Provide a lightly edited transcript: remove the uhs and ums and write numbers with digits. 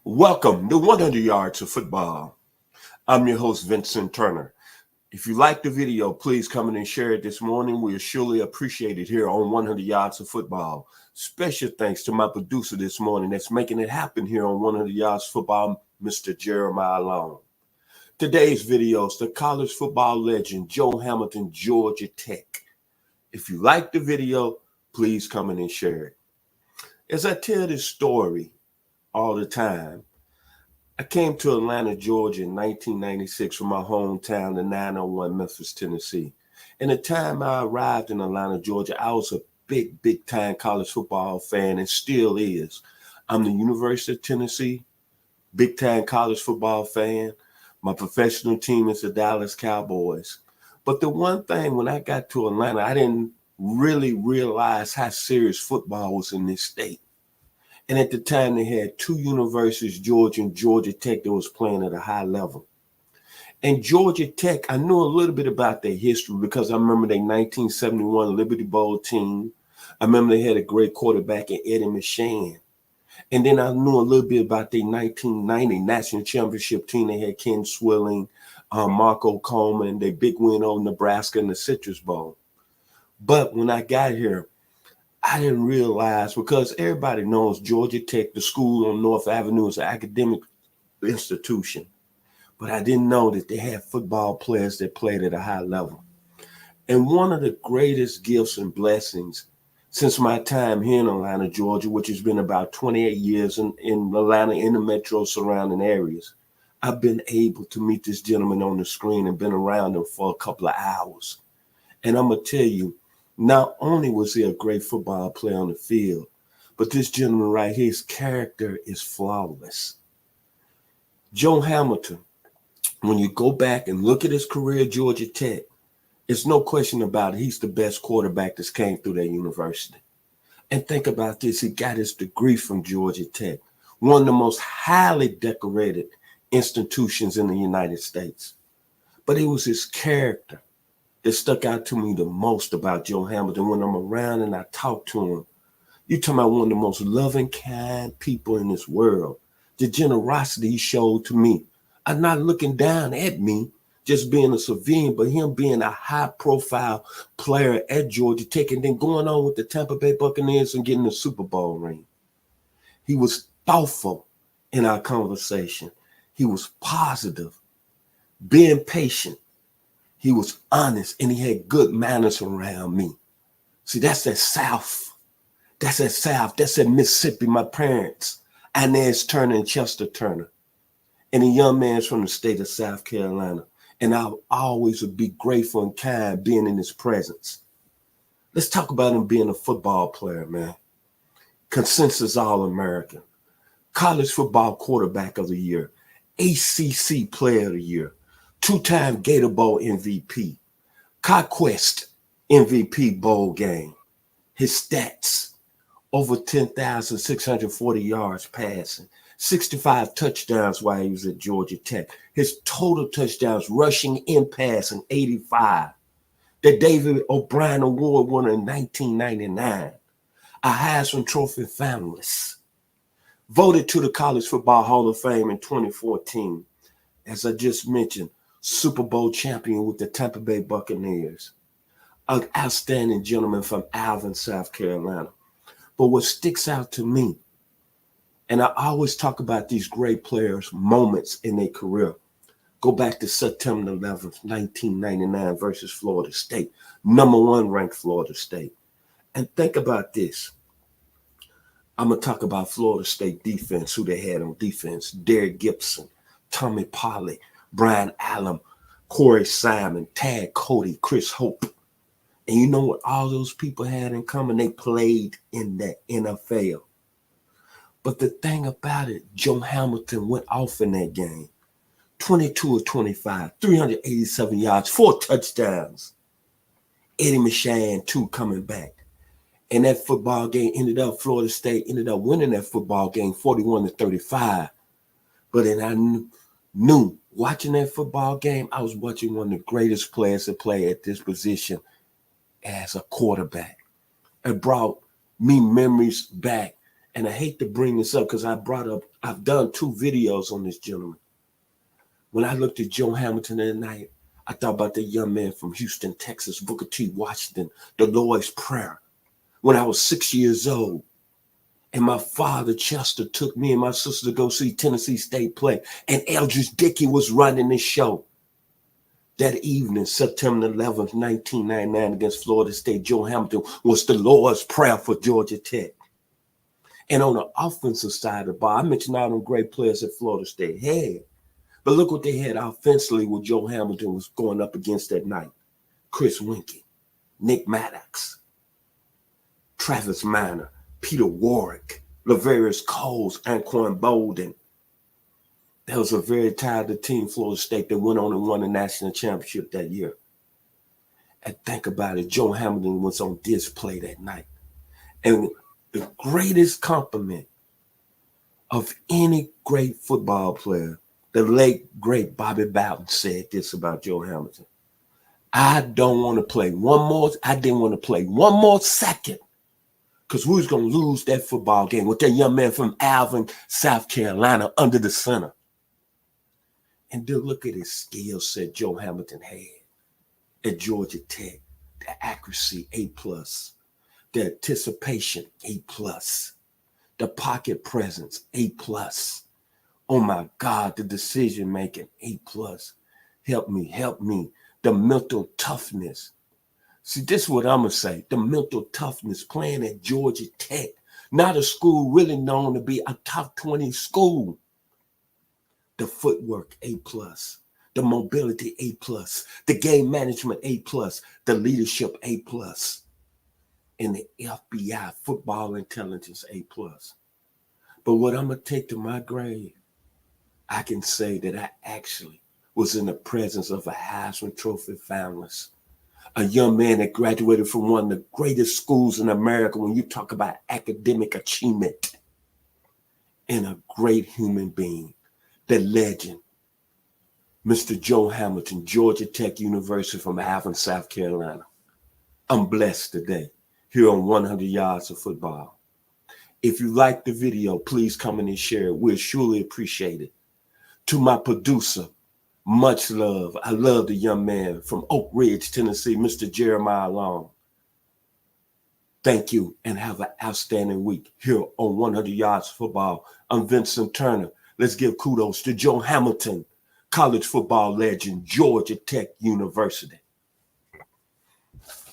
Welcome to 100 Yards of Football. I'm your host, Vincent Turner. If you like the video, please come in and share it this morning. We are surely appreciated here on 100 Yards of Football. Special thanks to my producer this morning that's making it happen here on 100 Yards of Football, Mr. Jeremiah Long. Today's video is the college football legend, Joe Hamilton, Georgia Tech. If you like the video, please come in and share it. As I tell this story all the time, I came to Atlanta, Georgia in 1996 from my hometown, the 901 Memphis, Tennessee. And the time I arrived in Atlanta, Georgia, I was a big time college football fan and still is. I'm the University of Tennessee, big time college football fan. My professional team is the Dallas Cowboys. But the one thing when I got to Atlanta, I didn't really realize how serious football was in this state. And at the time, they had two universities, Georgia and Georgia Tech, that was playing at a high level. And Georgia Tech, I knew a little bit about their history because I remember their 1971 Liberty Bowl team. I remember they had a great quarterback in Eddie Michon. And then I knew a little bit about their 1990 national championship team. They had Ken Swilling, Marco Coleman, their big win over Nebraska in the Citrus Bowl. But when I got here, I didn't realize, because everybody knows Georgia Tech, the school on North Avenue, is an academic institution. But I didn't know that they had football players that played at a high level. And one of the greatest gifts and blessings since my time here in Atlanta, Georgia, which has been about 28 years in Atlanta, in the metro surrounding areas, I've been able to meet this gentleman on the screen and been around him for a couple of hours. And I'm going to tell you, not only was he a great football player on the field, but this gentleman right here, his character is flawless. Joe Hamilton, when you go back and look at his career at Georgia Tech, it's no question about it. He's the best quarterback that's came through that university. And think about this. He got his degree from Georgia Tech, one of the most highly decorated institutions in the United States. But it was his character that stuck out to me the most about Joe Hamilton. When I'm around and I talk to him, you're talking about one of the most loving, kind people in this world. The generosity he showed to me. I'm not looking down at me, just being a civilian, but him being a high-profile player at Georgia Tech and then going on with the Tampa Bay Buccaneers and getting the Super Bowl ring. He was thoughtful in our conversation. He was positive, being patient. He was honest, and he had good manners around me. See, that's that South. That's that South. That's that Mississippi, my parents, Inez Turner and Chester Turner. And the young man's from the state of South Carolina. And I always would be grateful and kind being in his presence. Let's talk about him being a football player, man. Consensus All-American. College football quarterback of the year. ACC player of the year. Two-time Gator Bowl MVP, Conquest MVP bowl game. His stats, over 10,640 yards passing, 65 touchdowns while he was at Georgia Tech. His total touchdowns rushing and passing, 85. The David O'Brien Award winner in 1999. A Heisman Trophy finalist. Voted to the College Football Hall of Fame in 2014. As I just mentioned, Super Bowl champion with the Tampa Bay Buccaneers. An outstanding gentleman from Alvin, South Carolina. But what sticks out to me, and I always talk about these great players' moments in their career. Go back to September 11th, 1999 versus Florida State. Number 1 ranked Florida State. And think about this. I'm going to talk about Florida State defense, who they had on defense. Derek Gibson, Tommy Polley, Brian Allen, Corey Simon, Tad Cody, Chris Hope. And you know what all those people had in common? They played in the NFL. But the thing about it, Joe Hamilton went off in that game. 22 of 25, 387 yards, 4 touchdowns. Eddie Michon, 2 coming back. And that football game Florida State ended up winning that football game 41-35. But then I knew watching that football game, I was watching one of the greatest players to play at this position as a quarterback. It brought me memories back And I hate to bring this up because I've done 2 videos on this gentleman. When I looked at Joe Hamilton that night, I thought about the young man from Houston, Texas, Booker T. Washington, the Lord's Prayer. When I was 6 years old, and my father, Chester, took me and my sister to go see Tennessee State play, and Eldridge Dickey was running the show. That evening, September 11th, 1999, against Florida State, Joe Hamilton was the Lord's Prayer for Georgia Tech. And on the offensive side of the ball, I mentioned all them great players that Florida State had. But look what they had offensively with Joe Hamilton was going up against that night. Chris Winkie, Nick Maddox, Travis Minor, Peter Warwick, Laverius Coles, Anquan Bolden. That was a very talented team, Florida State, that went on and won the national championship that year. And think about it, Joe Hamilton was on display that night. And the greatest compliment of any great football player, the late, great Bobby Bowden said this about Joe Hamilton. I didn't want to play one more second because we was going to lose that football game with that young man from Alvin, South Carolina, under the center. And then look at his skill set Joe Hamilton had at Georgia Tech. The accuracy, A+. The anticipation, A+. The pocket presence, A+. Oh my God, the decision making, A+. Help me. The mental toughness. See, this is what I'm going to say. The mental toughness playing at Georgia Tech. Not a school really known to be a top 20 school. The footwork, A+. The mobility, A+. The game management, A+. The leadership, A+. And the FBI, football intelligence, A+. But what I'm going to take to my grave, I can say that I actually was in the presence of a Heisman Trophy finalist, a young man that graduated from one of the greatest schools in America when you talk about academic achievement, and a great human being, the legend, Mr. Joe Hamilton, Georgia Tech University from Alvin, South Carolina. I'm blessed today here on 100 Yards of Football. If you like the video, please comment and share it. We'll surely appreciate it. To my producer, much love. I love the young man from Oak Ridge, Tennessee, Mr. Jeremiah Long. Thank you and have an outstanding week here on 100 Yards of Football. I'm Vincent Turner. Let's give kudos to Joe Hamilton, college football legend, Georgia Tech University.